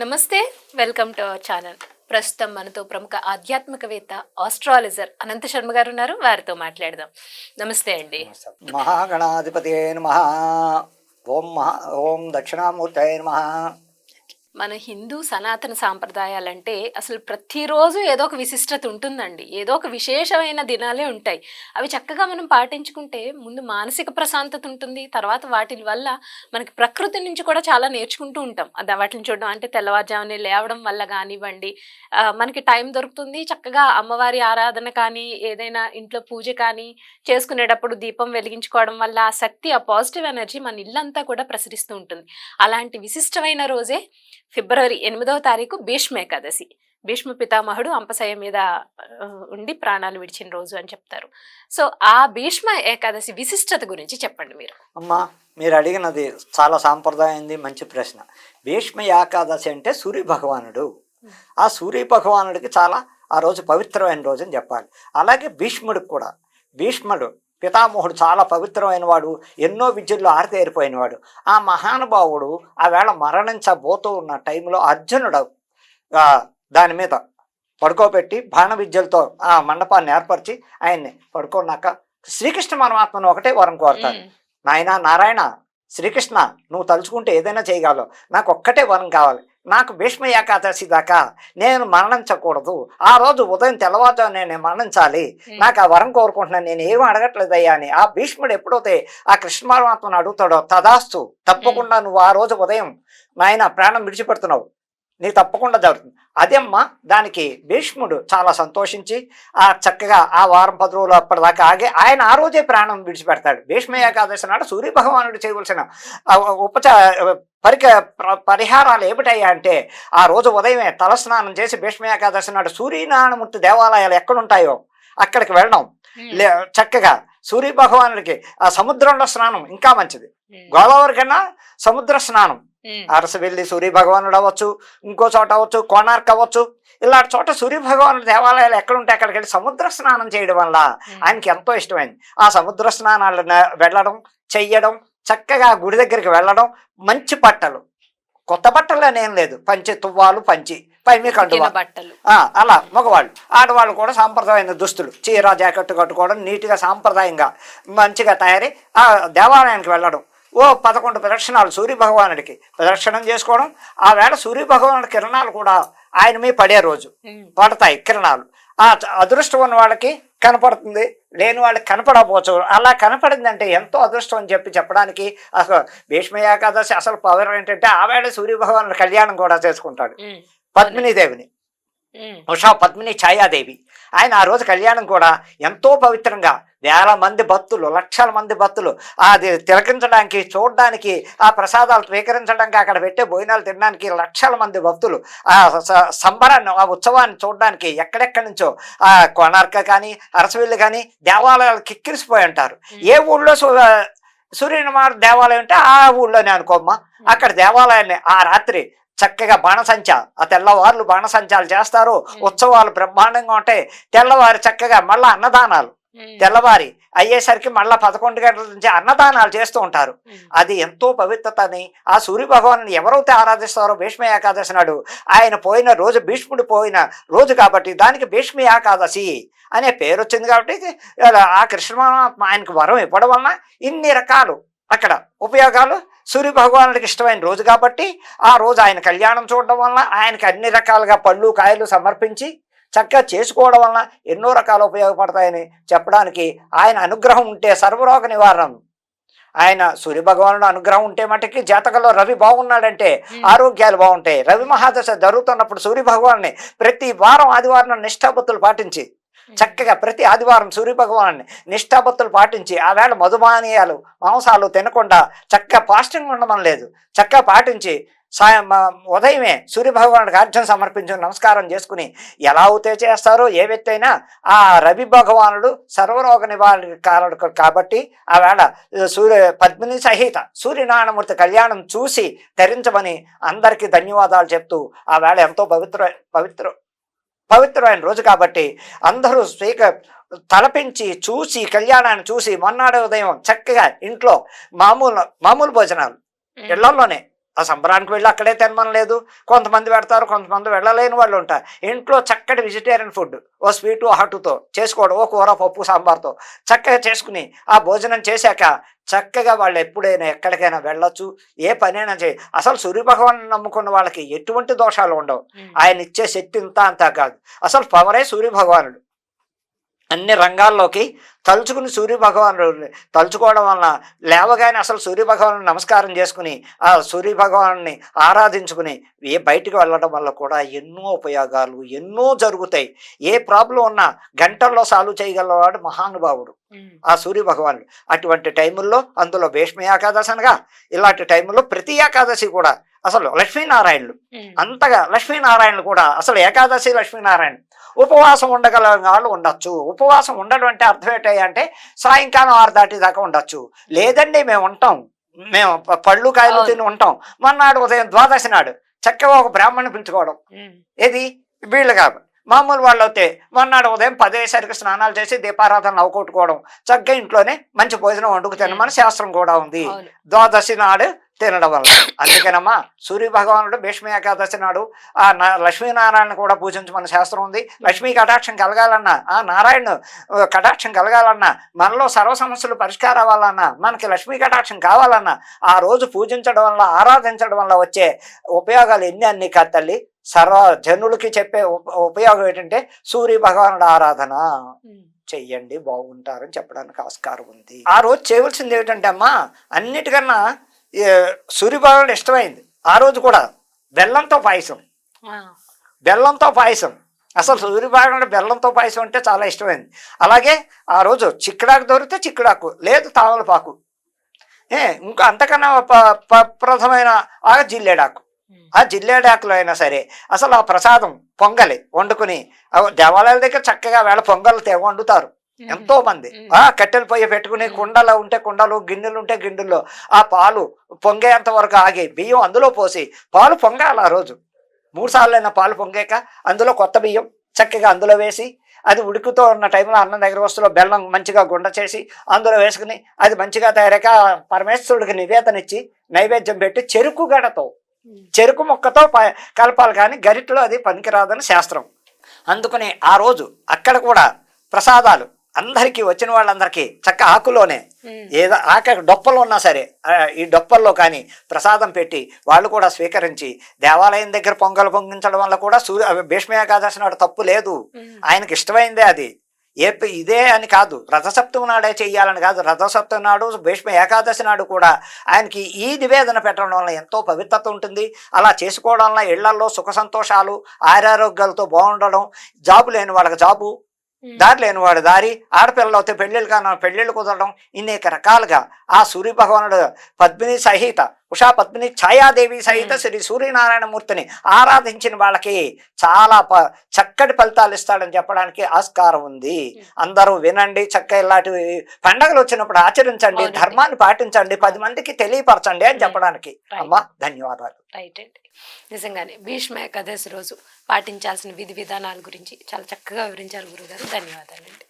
నమస్తే. Welcome to our channel. ప్రస్తుతం మనతో ప్రముఖ ఆధ్యాత్మికవేత్త, ఆస్ట్రాలజర్ అనంత శర్మ గారు ఉన్నారు. వారితో మాట్లాడదాం. నమస్తే అండి. మహాగణాధిపతియే నమః. ఓం దక్షిణామూర్తయే నమః. మన హిందూ సనాతన సాంప్రదాయాలంటే అసలు ప్రతిరోజు ఏదో ఒక విశిష్టత ఉంటుందండి. ఏదో ఒక విశేషమైన దినాలే ఉంటాయి. అవి చక్కగా మనం పాటించుకుంటే ముందు మానసిక ప్రశాంతత ఉంటుంది. తర్వాత వాటి వల్ల మనకి ప్రకృతి నుంచి కూడా చాలా నేర్చుకుంటూ ఉంటాం. వాటిని చూడడం అంటే తెల్లవారుజామునే లేవడం వల్ల కానివ్వండి, మనకి టైం దొరుకుతుంది. చక్కగా అమ్మవారి ఆరాధన కానీ, ఏదైనా ఇంట్లో పూజ కానీ చేసుకునేటప్పుడు దీపం వెలిగించుకోవడం వల్ల ఆ శక్తి, ఆ పాజిటివ్ ఎనర్జీ మన ఇల్లంతా కూడా ప్రసరిస్తూ ఉంటుంది. అలాంటి విశిష్టమైన రోజే ఫిబ్రవరి 8వ తారీఖు భీష్మ ఏకాదశి. భీష్మ పితామహుడు అంపశయ్య మీద ఉండి ప్రాణాలు విడిచిన రోజు అని చెప్తారు. సో ఆ భీష్మ ఏకాదశి విశిష్టత గురించి చెప్పండి మీరు. అమ్మా, మీరు అడిగినది చాలా సాంప్రదాయంది, మంచి ప్రశ్న. భీష్మ ఏకాదశి అంటే సూర్య భగవానుడు. ఆ సూర్య భగవానుడికి చాలా ఆ రోజు పవిత్రమైన రోజు అని చెప్పాలి. అలాగే భీష్ముడికి కూడా, భీష్ముడు పితామహుడు చాలా పవిత్రమైన వాడు, ఎన్నో విద్యల్లో ఆరితేరిపోయినవాడు. ఆ మహానుభావుడు ఆవేళ మరణించబోతూ ఉన్న టైంలో అర్జునుడు దాని మీద పడుకోబెట్టి బాణ విద్యలతో ఆ మండపాన్ని ఏర్పరిచి ఆయన్ని పడుకున్నాక శ్రీకృష్ణ పరమాత్మను ఒకటే వరం కోరతాడు. నాయనా నారాయణ, శ్రీకృష్ణ, నువ్వు తలుచుకుంటే ఏదైనా చేయగలవు, నాకు ఒక్కటే వరం కావాలి. నాకు భీష్మ ఏకాదశి దాకా నేను మరణించకూడదు. ఆ రోజు ఉదయం తెల్లవారుజాము నేను మరణించాలి. నాకు ఆ వరం కోరుకుంటున్నాను, నేను ఏమీ అడగట్లేదయ్యా అని ఆ భీష్ముడు ఎప్పుడైతే ఆ కృష్ణ పరమాత్మను అడుగుతాడో, తదాస్తు, తప్పకుండా నువ్వు ఆ రోజు ఉదయం నాయన ప్రాణం విడిచిపెడుతున్నావు, నీకు తప్పకుండా జరుగుతుంది. అదేమ్మా, దానికి భీష్ముడు చాలా సంతోషించి ఆ చక్కగా ఆ వారం 10 రోజులు అప్పటిదాకా ఆగి ఆయన ఆ రోజే ప్రాణం విడిచిపెడతాడు. భీష్మ ఏకాదశి నాడు సూర్య భగవానుడు చేయవలసిన పరిహారాలు ఏమిటయ్యా అంటే, ఆ రోజు ఉదయమే తలస్నానం చేసి భీష్మ ఏకాదశి నాడు సూర్యనారాయణమూర్తి దేవాలయాలు ఎక్కడుంటాయో అక్కడికి వెళ్ళడం. చక్కగా సూర్య భగవానుడికి ఆ సముద్రంలో స్నానం ఇంకా మంచిది. గోదావరి కన్నా సముద్ర స్నానం. అరసవెల్లి సూర్య భగవానుడు అవ్వచ్చు, ఇంకో చోట అవ్వచ్చు, కోణార్క్ అవ్వచ్చు, ఇలాంటి చోట సూర్య భగవానుడు దేవాలయాలు ఎక్కడుంటే అక్కడికి వెళ్ళి సముద్ర స్నానం చేయడం వల్ల ఆయనకి ఎంతో ఇష్టమైంది. ఆ సముద్ర స్నానాలు వెళ్ళడం, చెయ్యడం, చక్కగా గుడి దగ్గరికి వెళ్ళడం, మంచి బట్టలు, కొత్త బట్టలు అనేం లేదు, పంచి తువ్వాలు, పంచి పైమి కండువా, అలా మగవాళ్ళు. ఆడవాళ్ళు కూడా సాంప్రదాయమైన దుస్తులు, చీర జాకెట్టు కట్టుకోవడం, నీట్గా సాంప్రదాయంగా మంచిగా తయారై ఆ దేవాలయానికి వెళ్ళడం. 11 ప్రదక్షిణాలు సూర్య భగవానుడికి ప్రదక్షిణం చేసుకోవడం. ఆ వేళ సూర్య భగవానుడి కిరణాలు కూడా ఆయన మీద పడే రోజు పడతాయి కిరణాలు. ఆ అదృష్టం ఉన్న వాళ్ళకి కనపడుతుంది, లేని వాళ్ళకి కనపడకపోవచ్చు. అలా కనపడిందంటే ఎంతో అదృష్టం అని చెప్పడానికి అసలు భీష్మ ఏకాదశి అసలు పవర్ ఏంటంటే ఆ వేళ సూర్య భగవానుడి కళ్యాణం కూడా చేసుకుంటాడు. పద్మినీదేవిని, ఉషా పద్మిని ఛాయాదేవి, ఆయన ఆ రోజు కళ్యాణం కూడా ఎంతో పవిత్రంగా వేల మంది భక్తులు, లక్షల మంది భక్తులు అది తిలకించడానికి, చూడడానికి, ఆ ప్రసాదాలు స్వీకరించడానికి, అక్కడ పెట్టే భోజనాలు తినడానికి లక్షల మంది భక్తులు ఆ సంబరాన్ని, ఆ ఉత్సవాన్ని చూడడానికి ఎక్కడెక్కడి నుంచో ఆ కోణార్క్ కానీ, అరసవిల్లి కానీ దేవాలయాలు కిక్కిరిసిపోయి ఉంటారు. ఏ ఊళ్ళో సూర్యనమార్ దేవాలయం ఉంటే ఆ ఊళ్ళోనే అనుకోమ్మా, అక్కడ దేవాలయాన్ని ఆ రాత్రి చక్కగా బాణసంచ, ఆ తెల్లవారులు బాణసంచాలు చేస్తారు. ఉత్సవాలు బ్రహ్మాండంగా ఉంటాయి. తెల్లవారు చక్కగా మళ్ళా అన్నదానాలు, తెల్లవారి అయ్యేసరికి మళ్ళా 11 గంటల నుంచి అన్నదానాలు చేస్తూ ఉంటారు. అది ఎంతో పవిత్రతని ఆ సూర్య భగవాను ఎవరైతే ఆరాధిస్తారో భీష్మ ఏకాదశి నాడు, ఆయన పోయిన రోజు, భీష్ముడు పోయిన రోజు కాబట్టి దానికి భీష్మ ఏకాదశి అనే పేరు వచ్చింది. కాబట్టి ఆ కృష్ణ పరమాత్మ ఆయనకు వరం ఇవ్వడం వలన ఇన్ని రకాలు అక్కడ ఉపయోగాలు. సూర్య భగవానుడికి ఇష్టమైన రోజు కాబట్టి ఆ రోజు ఆయన కళ్యాణం చూడడం వలన, ఆయనకి అన్ని రకాలుగా పళ్ళు కాయలు సమర్పించి చక్కగా చేసుకోవడం వలన ఎన్నో రకాలు ఉపయోగపడతాయని చెప్పడానికి, ఆయన అనుగ్రహం ఉంటే సర్వరోగ నివారణం. ఆయన సూర్య భగవానుడు అనుగ్రహం ఉంటే మటుకి జాతకంలో రవి బాగున్నాడంటే ఆరోగ్యాలు బాగుంటాయి. రవి మహాదశ జరుగుతున్నప్పుడు సూర్య భగవాన్ని ప్రతి వారం ఆదివారం నిష్ఠాబత్తులు పాటించి చక్కగా ప్రతి ఆదివారం సూర్య భగవాన్ని నిష్ఠాబత్తులు పాటించి ఆ వేళ మధుపానీయాలు, మాంసాలు తినకుండా చక్కగా ఫాస్టింగ్ ఉండడం లేదు, చక్కగా పాటించి ఉదయమే సూర్య భగవానుడికి అర్ఘ్యం సమర్పించి నమస్కారం చేసుకుని ఎలా అవుతే చేస్తారో ఏ వ్యక్తి అయినా ఆ రవి భగవానుడు సర్వరోగ నివారణకారుడు కాబట్టి ఆ వేళ పద్మిని సహిత సూర్యనారాయణమూర్తి కళ్యాణం చూసి ధరించమని అందరికీ ధన్యవాదాలు చెప్తూ ఆ వేళ ఎంతో పవిత్రమైన రోజు కాబట్టి అందరూ తలపించి చూసి కళ్యాణాన్ని చూసి మొన్నాడే ఉదయం చక్కగా ఇంట్లో మామూలు భోజనాలు, ఇళ్లలోనే ఆ సంబరానికి వెళ్ళి అక్కడే తినమని లేదు. కొంతమంది పెడతారు, కొంతమంది వెళ్ళలేని వాళ్ళు ఉంటారు. ఇంట్లో చక్కటి వెజిటేరియన్ ఫుడ్, ఓ స్వీటు హాటుతో చేసుకోవడం, ఓ కూర పప్పు సాంబార్తో చక్కగా చేసుకుని ఆ భోజనం చేశాక చక్కగా వాళ్ళు ఎప్పుడైనా ఎక్కడికైనా వెళ్ళొచ్చు, ఏ పనైనా చేయ. అసలు సూర్యభగవాన్ నమ్ముకున్న వాళ్ళకి ఎటువంటి దోషాలు ఉండవు. ఆయన ఇచ్చే శక్తి ఇంత అంతా కాదు, అసలు పవరే సూర్యభగవానుడు. అన్ని రంగాల్లోకి తలుచుకుని సూర్యభగవానుడు తలుచుకోవడం వలన లేవగానే అసలు సూర్యభగవాను నమస్కారం చేసుకుని ఆ సూర్యభగవాన్ని ఆరాధించుకుని బయటికి వెళ్ళడం వల్ల కూడా ఎన్నో ఉపయోగాలు ఎన్నో జరుగుతాయి. ఏ ప్రాబ్లం ఉన్నా గంటల్లో సాల్వ్ చేయగలవాడు మహానుభావుడు ఆ సూర్యభగవానుడు. అటువంటి టైముల్లో అందులో భీష్మ ఏకాదశి అనగా ఇలాంటి టైముల్లో ప్రతి ఏకాదశి కూడా అసలు లక్ష్మీనారాయణులు, అంతగా లక్ష్మీనారాయణులు కూడా అసలు ఏకాదశి లక్ష్మీనారాయణ ఉపవాసం ఉండగల వాళ్ళు ఉండొచ్చు. ఉపవాసం ఉండడం అంటే అర్థం ఏంటంటే సాయంకాలం 6 దాటిదాకా ఉండొచ్చు. లేదండి మేము ఉంటాం, మేము పళ్ళు కాయలు తిని ఉంటాం, మర్నాడు ఉదయం ద్వాదశి నాడు చక్కగా ఒక బ్రాహ్మణ్ణి పిలుచుకోవడం. ఏది వీళ్ళు కాదు, మామూలు వాళ్ళు అయితే మర్నాడు ఉదయం 10 అయ్యేసరికి స్నానాలు చేసి దీపారాధన అవకొట్టుకోవడం, చక్కగా ఇంట్లోనే మంచి భోజనం వండుకు తినమని శాస్త్రం కూడా ఉంది ద్వాదశి నాడు తినడం వల్ల. అందుకేనమ్మా సూర్యభగవానుడు భీష్మ ఏకాదశి నాడు ఆ లక్ష్మీనారాయణ కూడా పూజించమని శాస్త్రం ఉంది. లక్ష్మీ కటాక్షం కలగాలన్నా, ఆ నారాయణ కటాక్షం కలగాలన్నా, మనలో సర్వ సమస్యలు పరిష్కారం అవ్వాలన్నా, మనకి లక్ష్మీ కటాక్షం కావాలన్నా ఆ రోజు పూజించడం వల్ల ఆరాధించడం వల్ల వచ్చే ఉపయోగాలు ఎన్ని అన్ని కాదు తల్లి. సర్వ జనులకి చెప్పే ఉపయోగం ఏంటంటే సూర్యభగవానుడు ఆరాధన చెయ్యండి బాగుంటారని చెప్పడానికి ఆస్కారం ఉంది. ఆ రోజు చేయవలసింది ఏమిటంటే అమ్మా, అన్నిటికన్నా సూర్యభగవానుడు ఇష్టమైంది ఆ రోజు కూడా బెల్లంతో పాయసం. బెల్లంతో పాయసం అసలు సూర్యభగవానుడు బెల్లంతో పాయసం అంటే చాలా ఇష్టమైంది. అలాగే ఆ రోజు చిక్కుడాకు దొరికితే చిక్కుడాకు, లేదు తామలపాకు, ఇంకా అంతకన్నా ప్రథమైన ఆ జిల్లేడాకు. ఆ జిల్లేడాకులో అయినా సరే అసలు ఆ ప్రసాదం పొంగలి వండుకుని దేవాలయాల దగ్గర చక్కగా వేళ పొంగలు వండుతారు ఎంతో మంది. ఆ కట్టెలు పొయ్యి పెట్టుకుని కుండలు ఉంటే కుండలు, గిన్నెలు ఉంటే గిన్నెల్లో ఆ పాలు పొంగేంత వరకు ఆగి బియ్యం అందులో పోసి పాలు పొంగాలి. ఆ రోజు 3 సార్లైనా పాలు పొంగాక అందులో కొత్త బియ్యం చక్కగా అందులో వేసి అది ఉడుకుతూ ఉన్న టైంలో అన్నం దగ్గర వస్తులో బెల్లం మంచిగా గుండ చేసి అందులో వేసుకుని అది మంచిగా తయారక పరమేశ్వరుడికి నివేదన ఇచ్చి నైవేద్యం పెట్టి చెరుకు గడతో చెరుకు ముక్కతో కలపాలి, కానీ గరిటలో అది పనికిరాదని శాస్త్రం. అందుకని ఆ రోజు అక్కడ కూడా ప్రసాదాలు అందరికీ వచ్చిన వాళ్ళందరికీ చక్క ఆకులోనే ఏదో డొప్పలు ఉన్నా సరే ఈ డొప్పల్లో కానీ ప్రసాదం పెట్టి వాళ్ళు కూడా స్వీకరించి దేవాలయం దగ్గర పొంగలు పొంగించడం వల్ల కూడా భీష్మ ఏకాదశి నాడు తప్పు లేదు. ఆయనకి ఇష్టమైందే అది. ఇదే అని కాదు, రథసప్తమి నాడే చెయ్యాలని కాదు, రథసప్తమి నాడు భీష్మ ఏకాదశి నాడు కూడా ఆయనకి ఈ నివేదన పెట్టడం వల్ల ఎంతో పవిత్రత ఉంటుంది. అలా చేసుకోవడం వల్ల ఇళ్లలో సుఖ సంతోషాలు ఆరోగ్యాలతో బాగుండడం, జాబు లేని వాళ్ళకి జాబు, దారి లేని వాడు దారి, ఆడపిల్లలు అయితే పెళ్ళిళ్ళు కుదరడం, ఇన్నేక రకాలుగా ఆ సూర్యభగవానుడు పద్మిని సహిత ఉషా పద్మిని ఛాయాదేవి సహిత శ్రీ సూర్యనారాయణమూర్తిని ఆరాధించిన వాళ్ళకి చాలా చక్కటి ఫలితాలు ఇస్తాడని చెప్పడానికి ఆస్కారం ఉంది. అందరూ వినండి, చక్క ఇలాంటి పండగలు వచ్చినప్పుడు ఆచరించండి, ధర్మాన్ని పాటించండి, 10 మందికి తెలియపరచండి అని చెప్పడానికి. అమ్మా ధన్యవాదాలు. రైట్ అండి, నిజంగానే భీష్మ ఏకాదశి రోజు పాటించాల్సిన విధి విధానాల గురించి చాలా చక్కగా వివరించారు గురుగారు. ధన్యవాదాలండి.